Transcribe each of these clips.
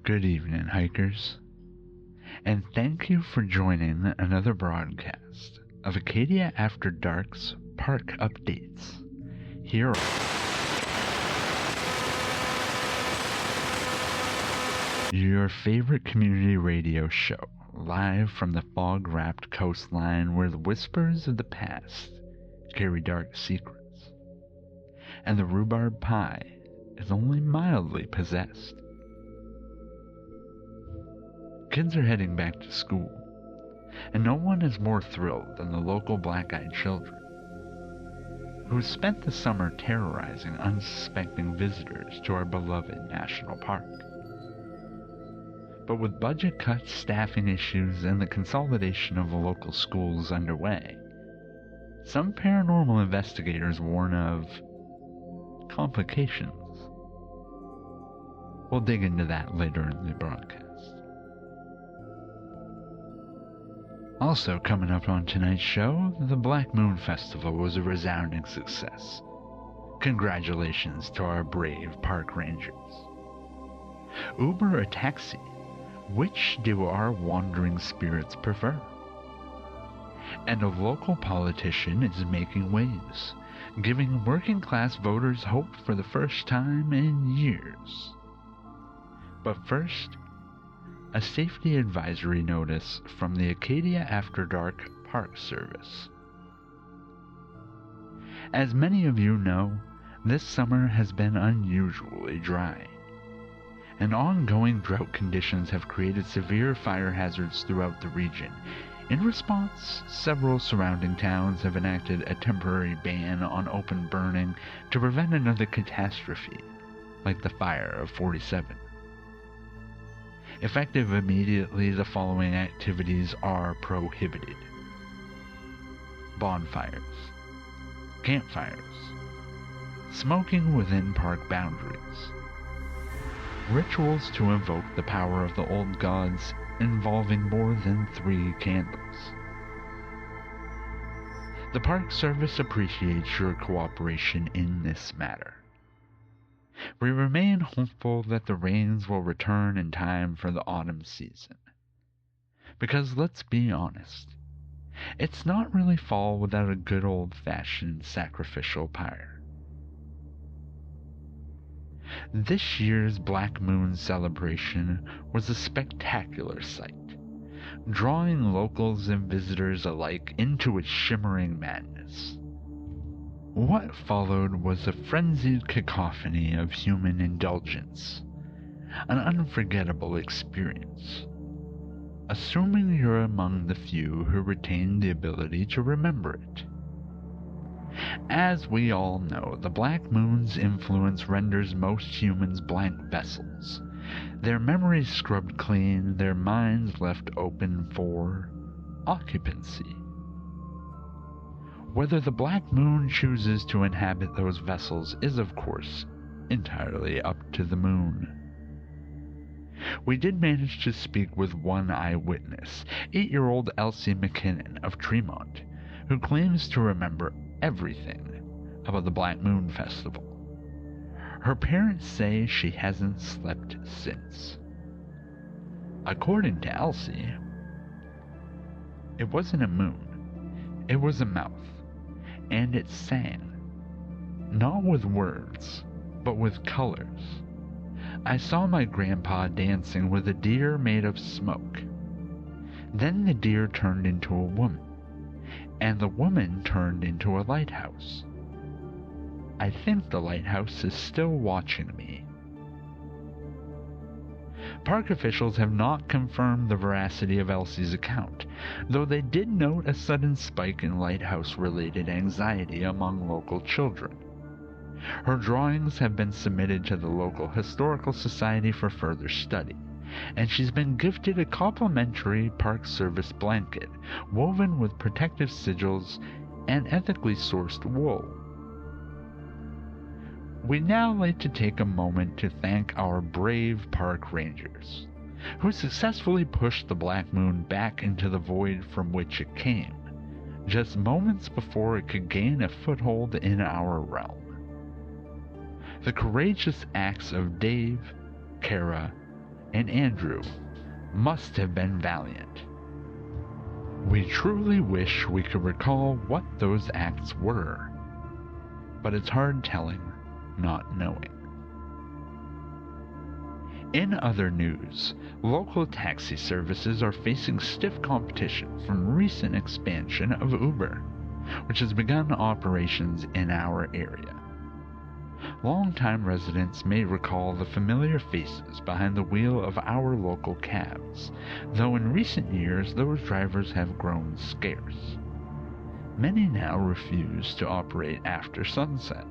Good evening, hikers, and thank you for joining another broadcast of Acadia After Dark's Park Updates here your favorite community radio show, live from the fog-wrapped coastline where the whispers of the past carry dark secrets, and the rhubarb pie is only mildly possessed. Kids are heading back to school, and no one is more thrilled than the local black-eyed children, who spent the summer terrorizing unsuspecting visitors to our beloved national park. But with budget cuts, staffing issues, and the consolidation of the local schools underway, some paranormal investigators warn of complications. We'll dig into that later in the broadcast. Also coming up on tonight's show, the Black Moon Festival was a resounding success. Congratulations to our brave park rangers. Uber or taxi? Which do our wandering spirits prefer? And a local politician is making waves, giving working class voters hope for the first time in years. But first, a safety advisory notice from the Acadia After Dark Park Service. As many of you know, this summer has been unusually dry, and ongoing drought conditions have created severe fire hazards throughout the region. In response, several surrounding towns have enacted a temporary ban on open burning to prevent another catastrophe, like the fire of 47. Effective immediately, the following activities are prohibited: bonfires, campfires, smoking within park boundaries, rituals to invoke the power of the old gods involving more than 3 candles. The Park Service appreciates your cooperation in this matter. We remain hopeful that the rains will return in time for the autumn season. Because let's be honest, it's not really fall without a good old-fashioned sacrificial pyre. This year's Black Moon celebration was a spectacular sight, drawing locals and visitors alike into its shimmering madness. What followed was a frenzied cacophony of human indulgence, an unforgettable experience, assuming you're among the few who retain the ability to remember it. As we all know, the Black Moon's influence renders most humans blank vessels, their memories scrubbed clean, their minds left open for occupancy. Whether the Black Moon chooses to inhabit those vessels is, of course, entirely up to the moon. We did manage to speak with one eyewitness, 8-year-old Elsie McKinnon of Tremont, who claims to remember everything about the Black Moon Festival. Her parents say she hasn't slept since. According to Elsie, it wasn't a moon, it was a mouth. And it sang, not with words, but with colors. I saw my grandpa dancing with a deer made of smoke. Then the deer turned into a woman, and the woman turned into a lighthouse. I think the lighthouse is still watching me. Park officials have not confirmed the veracity of Elsie's account, though they did note a sudden spike in lighthouse-related anxiety among local children. Her drawings have been submitted to the local historical society for further study, and she's been gifted a complimentary Park Service blanket woven with protective sigils and ethically sourced wool. We'd now like to take a moment to thank our brave park rangers, who successfully pushed the Black Moon back into the void from which it came, just moments before it could gain a foothold in our realm. The courageous acts of Dave, Kara, and Andrew must have been valiant. We truly wish we could recall what those acts were, but it's hard telling, not knowing. In other news, local taxi services are facing stiff competition from recent expansion of Uber, which has begun operations in our area. Longtime residents may recall the familiar faces behind the wheel of our local cabs, though in recent years those drivers have grown scarce. Many now refuse to operate after sunset.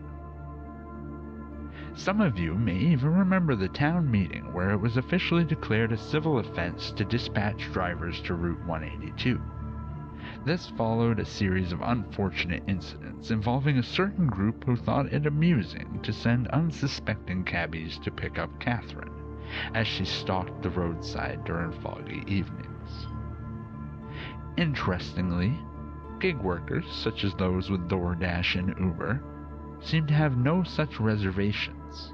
Some of you may even remember the town meeting where it was officially declared a civil offense to dispatch drivers to Route 182. This followed a series of unfortunate incidents involving a certain group who thought it amusing to send unsuspecting cabbies to pick up Catherine as she stalked the roadside during foggy evenings. Interestingly, gig workers such as those with DoorDash and Uber seem to have no such reservations.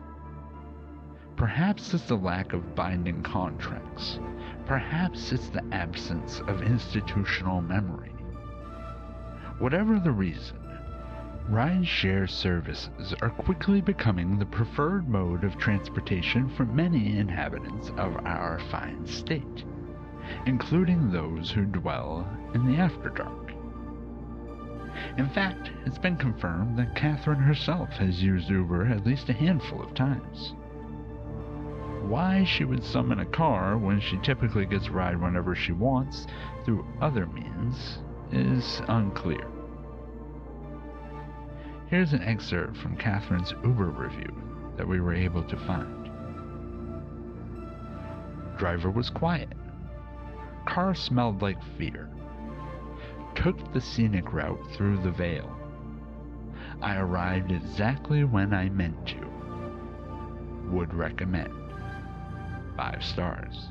Perhaps it's the lack of binding contracts. Perhaps it's the absence of institutional memory. Whatever the reason, ride-share services are quickly becoming the preferred mode of transportation for many inhabitants of our fine state, including those who dwell in the Afterdark. In fact, it's been confirmed that Catherine herself has used Uber at least a handful of times. Why she would summon a car when she typically gets a ride whenever she wants through other means is unclear. Here's an excerpt from Catherine's Uber review that we were able to find. Driver was quiet. Car smelled like fear. Took the scenic route through the Vale. I arrived exactly when I meant to. Would recommend. 5 stars.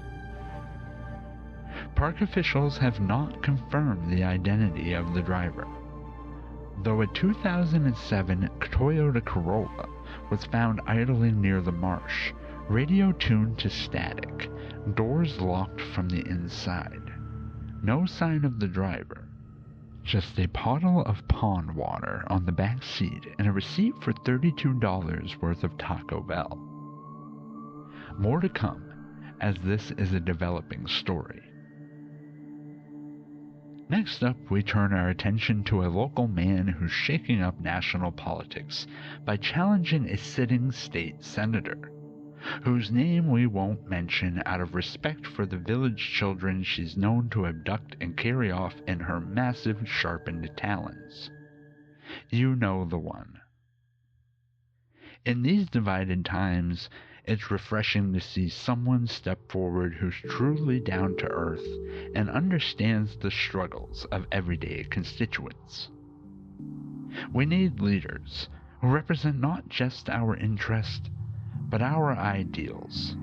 Park officials have not confirmed the identity of the driver, though a 2007 Toyota Corolla was found idling near the marsh, radio tuned to static, doors locked from the inside. No sign of the driver. Just a bottle of pond water on the back seat and a receipt for $32 worth of Taco Bell. More to come, as this is a developing story. Next up, we turn our attention to a local man who's shaking up national politics by challenging a sitting state senator, whose name we won't mention out of respect for the village children she's known to abduct and carry off in her massive sharpened talons. You know the one. In these divided times, it's refreshing to see someone step forward who's truly down to earth and understands the struggles of everyday constituents. We need leaders who represent not just our interest, but our ideals,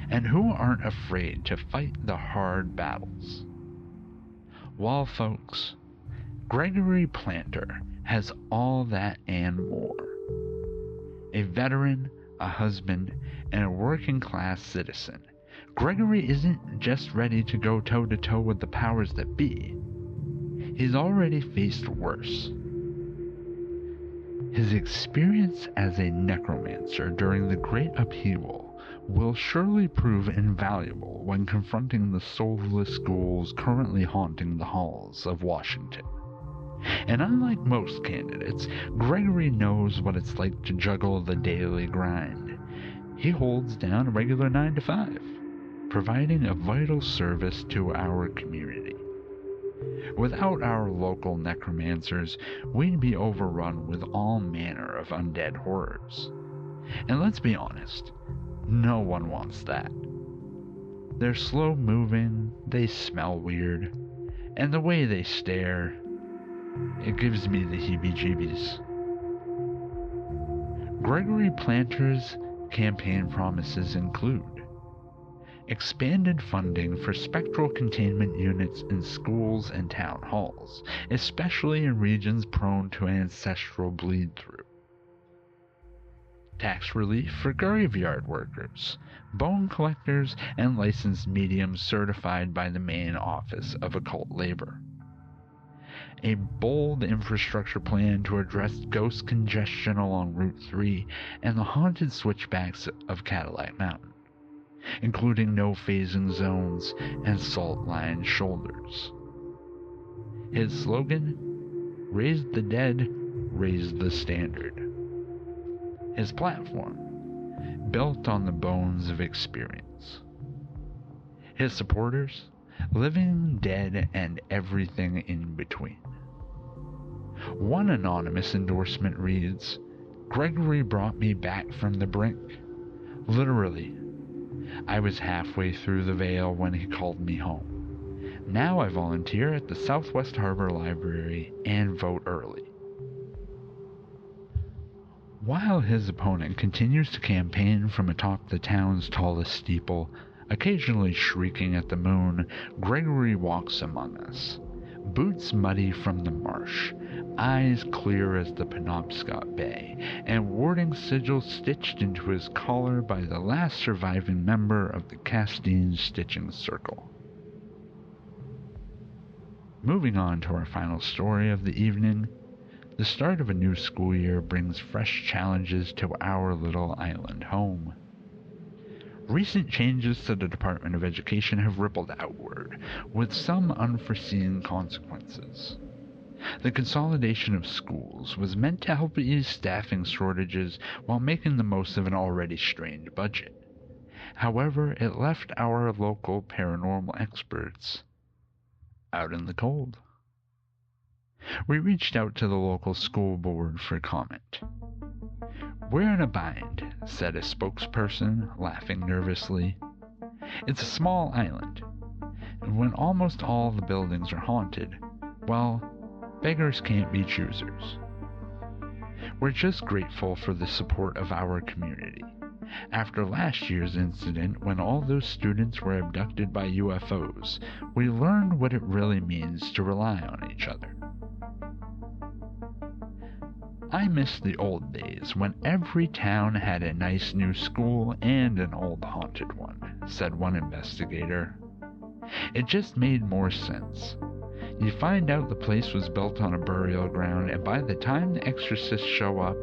and who aren't afraid to fight the hard battles. Well, folks, Gregory Planter has all that and more. A veteran, a husband, and a working-class citizen, Gregory isn't just ready to go toe-to-toe with the powers that be. He's already faced worse. His experience as a necromancer during the Great Upheaval will surely prove invaluable when confronting the soulless ghouls currently haunting the halls of Washington. And unlike most candidates, Gregory knows what it's like to juggle the daily grind. He holds down a regular 9 to 5, providing a vital service to our community. Without our local necromancers, we'd be overrun with all manner of undead horrors. And let's be honest, no one wants that. They're slow-moving, they smell weird, and the way they stare, it gives me the heebie-jeebies. Gregory Planter's campaign promises include expanded funding for spectral containment units in schools and town halls, especially in regions prone to ancestral bleed-through. tax relief for graveyard workers, bone collectors, and licensed mediums certified by the Maine Office of Occult Labor. A bold infrastructure plan to address ghost congestion along Route 3 and the haunted switchbacks of Cadillac Mountain, including no phasing zones and salt-lined shoulders. His slogan, "Raise the dead, raise the standard." His platform, built on the bones of experience. His supporters, living, dead, and everything in between. One anonymous endorsement reads, "Gregory brought me back from the brink. Literally, I was halfway through the veil when he called me home. Now I volunteer at the Southwest Harbor Library and vote early." While his opponent continues to campaign from atop the town's tallest steeple, occasionally shrieking at the moon, Gregory walks among us, boots muddy from the marsh, eyes clear as the Penobscot Bay, and warding sigil stitched into his collar by the last surviving member of the Castine Stitching Circle. Moving on to our final story of the evening, the start of a new school year brings fresh challenges to our little island home. Recent changes to the Department of Education have rippled outward, with some unforeseen consequences. The consolidation of schools was meant to help ease staffing shortages while making the most of an already strained budget. However, it left our local paranormal experts out in the cold. We reached out to the local school board for comment. "We're in a bind," said a spokesperson, laughing nervously. "It's a small island, and when almost all the buildings are haunted, well, beggars can't be choosers. We're just grateful for the support of our community. After last year's incident, when all those students were abducted by UFOs, we learned what it really means to rely on each other. I miss the old days when every town had a nice new school and an old haunted one," said one investigator. "It just made more sense. You find out the place was built on a burial ground, and by the time the exorcists show up,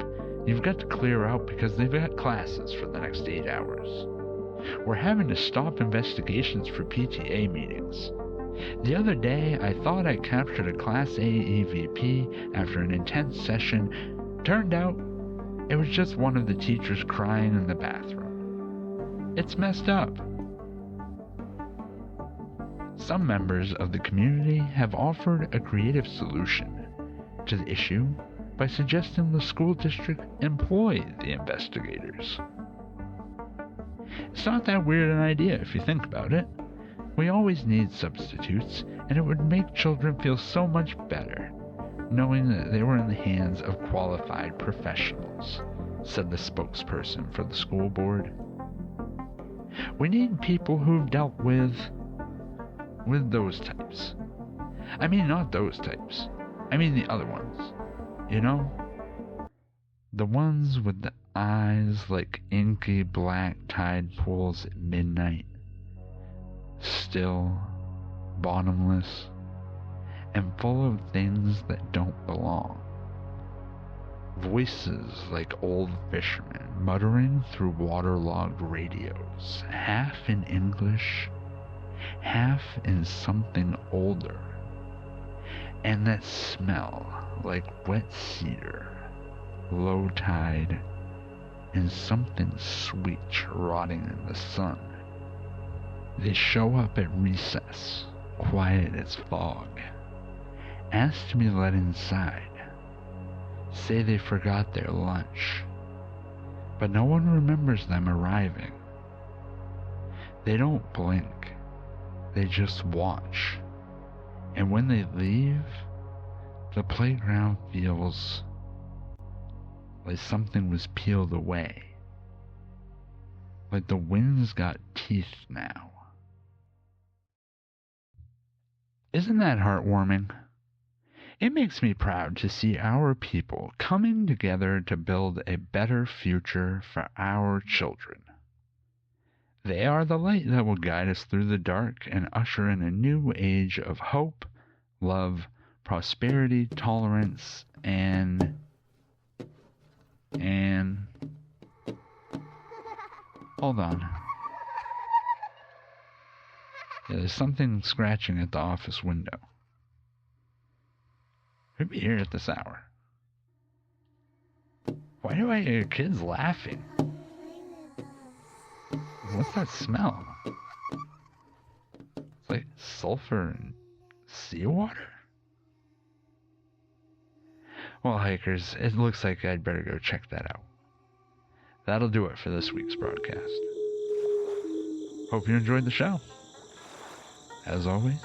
you've got to clear out because they've got classes for the next 8 hours. We're having to stop investigations for PTA meetings. The other day, I thought I captured a Class A EVP after an intense session. Turned out, it was just one of the teachers crying in the bathroom. It's messed up." Some members of the community have offered a creative solution to the issue by suggesting the school district employ the investigators. It's not that weird an idea if you think about it. We always need substitutes, and it would make children feel so much better knowing that they were in the hands of qualified professionals, said the spokesperson for the school board. "We need people who've dealt with those types. I mean, not those types. I mean the other ones. You know? The ones with the eyes like inky black tide pools at midnight. Still, bottomless, and full of things that don't belong. Voices like old fishermen muttering through waterlogged radios, half in English, half in something older. And that smell like wet cedar, low tide, and something sweet rotting in the sun. They show up at recess, quiet as fog. Ask to be let inside. Say they forgot their lunch. But no one remembers them arriving. They don't blink. They just watch. And when they leave, the playground feels like something was peeled away. Like the wind's got teeth now. Isn't that heartwarming? It makes me proud to see our people coming together to build a better future for our children. They are the light that will guide us through the dark and usher in a new age of hope, love, prosperity, tolerance, and hold on. Yeah, there's something scratching at the office window. Who'd be here at this hour? Why do I hear kids laughing? What's that smell? It's like sulfur and seawater? Well, hikers, it looks like I'd better go check that out. That'll do it for this week's broadcast. Hope you enjoyed the show. As always,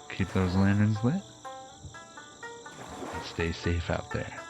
keep those lanterns lit and stay safe out there.